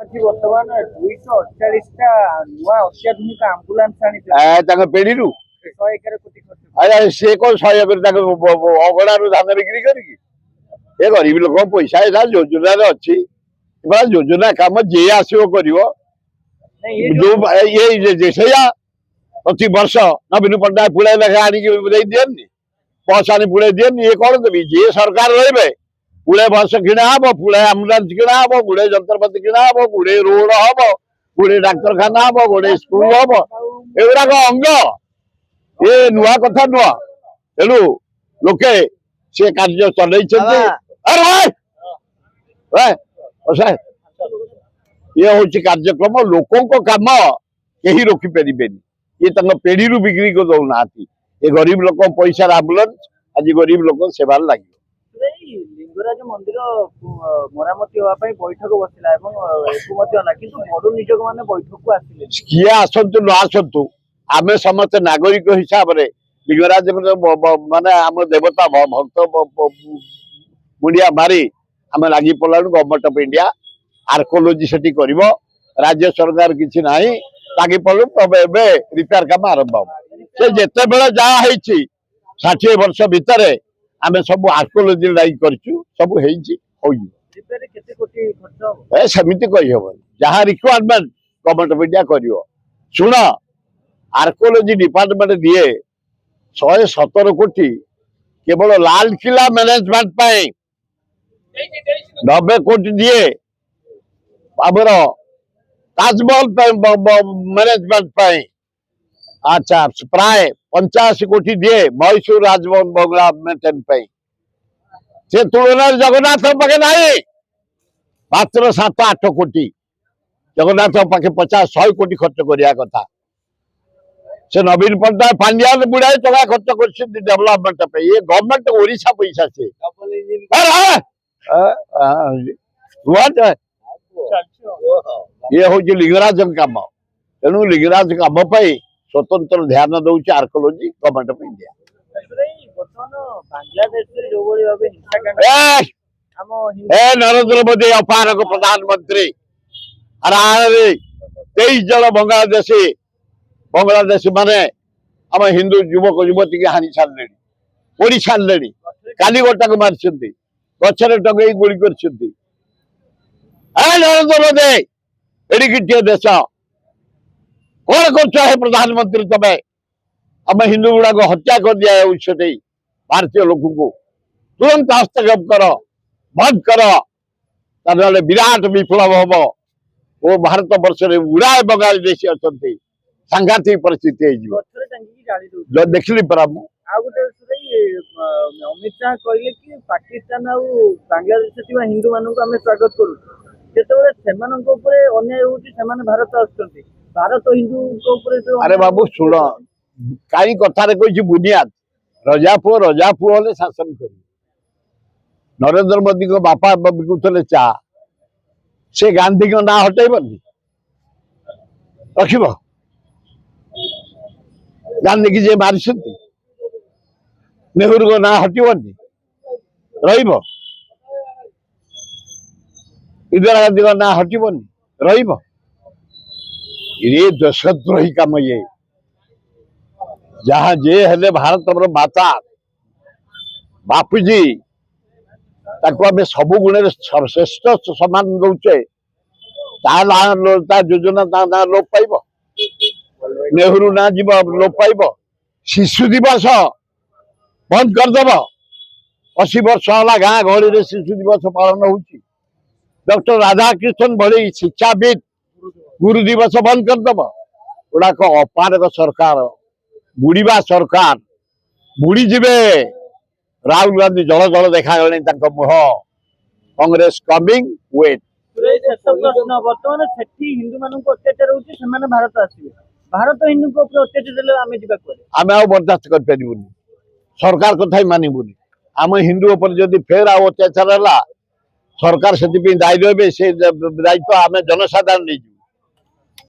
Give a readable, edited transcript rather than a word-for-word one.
ଆଜି ବର୍ତ୍ତମାନ 248ଟା ନୂଆ ଅତ୍ୟାଧୁନିକ ଆମ୍ବୁଲାନ୍ସ ଆଣିଛନ୍ତି ପେଢିରୁ 111 କୋଟି ଖର୍ଚ୍ଚ। ଆଜ୍ଞା ସିଏ କଣ ଶହେ ଅଗଣାରୁ ଧାନ ବିକ୍ରି କରିକି ଏ ଗରିବ ଲୋକ ପଇସା ଏଟା ଯୋଜନାରେ ଅଛି। ଯୋଜନା କାମ ଯିଏ ଆସିବ କରିବ। ସେଇଆ ପ୍ରତି ବର୍ଷ ନବୀନ ପଟ୍ଟନାୟକ ପୁଳାଏ ଲେଖା ଆଣିକି ଦେଇ ଦିଅନ୍ତି, ବସ୍ ଆଣି ପୁଳାଏ ଦିଅନ୍ତି। ଇଏ କଣ ଦେବି? ଯିଏ ସରକାର ରହିବେ ଗୁଡେ ବସ କିଣା ହବ, ପୁଳେ ଆମ୍ବୁଲାନ୍ସ କିଣା ହବ, ଗୁଡେ ଯନ୍ତ୍ରପାତି କିଣା ହବ, ଗୁଡେ ରୋଡ ହବ, ଗୁଡେ ଡାକ୍ତରଖାନା ହବ, ଗୁଡେ ସ୍କୁଲ ହବ। ଏଗୁଡାକ ଅଙ୍ଗ, ଏ ନୂଆ କଥା ନୁହଁ। ତେଣୁ ଲୋକେ ସେ କାର୍ଯ୍ୟ ଚଲେଇଛନ୍ତି। ଇଏ ହଉଛି କାର୍ଯ୍ୟକ୍ରମ। ଲୋକଙ୍କ କାମ କେହି ରୋକିପାରିବେନି। ଇଏ ତାଙ୍କ ପେଢିରୁ ବିକ୍ରି କରି ଦଉନାହାନ୍ତି। ଏ ଗରିବ ଲୋକ ପଇସାର ଆମ୍ବୁଲାନ୍ସ ଆଜି ଗରିବ ଲୋକ ସେବାରେ ଲାଗିବ। ଲିଙ୍ଗରାଜ ମନ୍ଦିର ମରାମତି ହବା ପାଇଁ ବୈଠକ ବସିଲା ଏବଂ ଏକୁ ମଧ୍ୟ ହେଲା, କିନ୍ତୁ ବଡ ନିଯୋଗ ମାନେ ବୈଠକକୁ ଆସିଲେ। କିଏ ଆସନ୍ତୁ ନ ଆସନ୍ତୁ, ଆମେ ସମସ୍ତେ ନାଗରିକ ହିସାବରେ ଲିଙ୍ଗରାଜ ମାନେ ଆମ ଦେବତା ଭକ୍ତ ମୁଣ୍ଡିଆ ମାରି ଆମେ ଲାଗି ପଡିଲାରୁ ଗଭର୍ଣ୍ଣମେଣ୍ଟ ଅଫ ଇଣ୍ଡିଆ ଆର୍କୋଲୋଜି ସେଠି କରିବ। ରାଜ୍ୟ ସରକାର କିଛି ନାହିଁ, ଲାଗି ପଡିଲୁ। ତବେ ଏବେ ରିପେୟାର କାମ ଆରମ୍ଭ ହବ। ସେ ଯେତେବେଳେ ଯାହା ହେଇଛି 60 ବର୍ଷ ଭିତରେ ଆମେ ସବୁ ଆର୍କୋଲୋଜି ଲାଗି କରିଛୁ, ସବୁ ହେଇଛି, ହଉଛି। ସେମିତି କହିହବନି। ଯାହା ରିକ୍ୱାରମେଣ୍ଟ ଗଭର୍ଣ୍ଣମେଣ୍ଟ ଅଫ ଇଣ୍ଡିଆ କରିବ। ଶୁଣ, ଆର୍କୋଲୋଜି ଡିପାର୍ଟମେଣ୍ଟ ଦିଏ 117 କୋଟି କେବଳ ଲାଲକିଲ୍ଲା ମ୍ୟାନେଜମେଣ୍ଟ ପାଇଁ, 90 କୋଟି ଦିଏ ଆମର ତାଜମହଲ ମ୍ୟାନେଜମେଣ୍ଟ ପାଇଁ। ଆଚ୍ଛା, ପ୍ରାୟ 85 କୋଟି ଦିଏ ମହୀଶୂର ରାଜଭବନ ବଙ୍ଗଳା ମେଣ୍ଟେନ ପାଇଁ। ସେ ତୁଳନାରେ ଜଗନ୍ନାଥ ପାଖେ ନାହିଁ, ମାତ୍ର 7-8 କୋଟି। ଜଗନ୍ନାଥ ପାଖେ 50-100 କୋଟି ଖର୍ଚ୍ଚ କରିବା କଥା। ସେ ନବୀନ ପଟ୍ଟନାୟକ ପାଣ୍ଡିଆନ ଗୁଡାଏ ଟଙ୍କା ଖର୍ଚ୍ଚ କରିଛନ୍ତି ଡେଭଲପମେଣ୍ଟ ପାଇଁ। ଏ ଗଭର୍ଣ୍ଣମେଣ୍ଟ ଓଡିଶା ପଇସା ସେ ଇଏ ହଉଛି ଲିଙ୍ଗରାଜ କାମ। ତେଣୁ ଲିଙ୍ଗରାଜ କାମ ପାଇଁ ସ୍ୱତନ୍ତ୍ର ଧ୍ୟାନ ଦଉଛି archaeology government of India. Narendra Modi ଅପାରକ ପ୍ରଧାନମନ୍ତ୍ରୀ 23 ଜଣ ବାଂଲାଦେଶୀ ମାନେ ଆମ ହିନ୍ଦୁ ଯୁବକ ଯୁବତୀ ହାଣି ସାରିଲେଣି, ପୋଡି ସାରିଲେଣି। କାଲି ଗୋଟାକୁ ମାରିଛନ୍ତି, ଗଛରେ ଟଙ୍ଗେଇ ଗୁଳି କରିଛନ୍ତି। ନରେନ୍ଦ୍ର ମୋଦୀ ଏଡ଼ିକିଟିଏ ଦେଶ କଣ କରୁଛ? ହେ ପ୍ରଧାନମନ୍ତ୍ରୀ, ତମେ ଆମ ହିନ୍ଦୁ ଗୁଡାକ ହତ୍ୟା କରିଦିଆଯାଉଛି ସେଠି। ଭାରତୀୟ ଲୋକଙ୍କୁ ତୁରନ୍ତ ହସ୍ତକ୍ଷେପ କର, ବନ୍ଦ କର, ତାହେଲେ ବିରାଟ ବିପ୍ଳବ ହବ। ଓ ଭାରତ ବର୍ଷରେ ଉଡାଏ ବଙ୍ଗାଳୀ ଦେଶୀ ଅଛନ୍ତି, ସାଂଘାତିକ ପରିସ୍ଥିତି ହେଇଯିବ। ଦେଖିଲି ପରା ମୁଁ। ଆଉ ଗୋଟେ ଅମିତ ଶାହ କହିଲେ କି ପାକିସ୍ତାନ ଆଉ ବାଂଲାଦେଶରେ ଥିବା ହିନ୍ଦୁ ମାନଙ୍କୁ ଆମେ ସ୍ୱାଗତ କରୁଛୁ। ଯେତେବେଳେ ସେମାନଙ୍କ ଉପରେ ଅନ୍ୟାୟ ହଉଛି, ସେମାନେ ଭାରତ ଆସୁଛନ୍ତି, ଭାରତ ହିନ୍ଦୁଙ୍କ ଉପରେ। ଆରେ ବାବୁ ଶୁଣ, କାହିଁ କଥାରେ କହିଛି ବୁନିୟାଦ, ରଜା ପୁଅ ହେଲେ ଶାସନ କରିବ। ନରେନ୍ଦ୍ର ମୋଦୀଙ୍କ ବାପା ବିକୁଥିଲେ ଚା, ସେ ଗାନ୍ଧୀଙ୍କ ନାଁ ହଟେଇବନି, ରଖିବ? ଗାନ୍ଧୀକି ଯିଏ ମାରିଛନ୍ତି, ନେହେରୁଙ୍କ ନାଁ ହଟିବନି, ରହିବ? ଇନ୍ଦିରା ଗାନ୍ଧୀଙ୍କ ନାଁ ହଟିବନି, ରହିବ? ଏ ଦେଶଦ୍ରୋହୀ କାମ। ଇଏ ଯାହା ଯିଏ ହେଲେ ଭାରତର ମାତା ବାପୁଜୀ, ତାକୁ ଆମେ ସବୁ ଗୁଣରେ ଶ୍ରେଷ୍ଠ ସମ୍ମାନ ଦଉଛେ। ତା ଯୋଜନା ତା ନାଁ ଲୋପ ପାଇବ? ନେହେରୁ ନାଁ ଯିବ, ଲୋପ ପାଇବ? ଶିଶୁ ଦିବସ ବନ୍ଦ କରିଦବ? 80 ବର୍ଷ ହେଲା ଗାଁ ଗହଳିରେ ଶିଶୁ ଦିବସ ପାଳନ ହଉଛି। ଡକ୍ଟର ରାଧାକୃଷ୍ଣନ ଭଳି ଶିକ୍ଷାବିତ ଗୁରୁ ଦିବସ ବନ୍ଦ କରିଦବ? ଗୁଡାକ ଅପାରଗ ସରକାର, ବୁଡିବା ସରକାର, ବୁଡିଯିବେ। ରାହୁଲ ଗାନ୍ଧୀ ଜଳ ଜଳ ଦେଖାଗଲେଣି ତାଙ୍କ ମୁହଁ। Congress coming wait. ବର୍ତ୍ତମାନ ସେଠି ହିନ୍ଦୁ ମାନଙ୍କୁ ଅତ୍ୟାଚାର ହଉଛି, ସେମାନେ ଭାରତ ଆସିବେ। ଭାରତ ହିନ୍ଦୁଙ୍କ ଉପରେ ଅତ୍ୟାଚାର ହେଲେ ଆମେ ଯିବା କୁଆଡେ? ଆମେ ଆଉ ବରଦାସ୍ତ କରିପାରିବୁନି, ସରକାର କଥା ହିଁ ମାନିବୁନି। ଆମ ହିନ୍ଦୁ ଉପରେ ଯଦି ଫେର ଆଉ ଅତ୍ୟାଚାର ହେଲା, ସରକାର ସେଥିପାଇଁ ଦାୟୀ ରହିବେ। ସେ ଦାୟିତ୍ୱ ଆମେ ଜନସାଧାରଣ ନେଇଯିବୁ।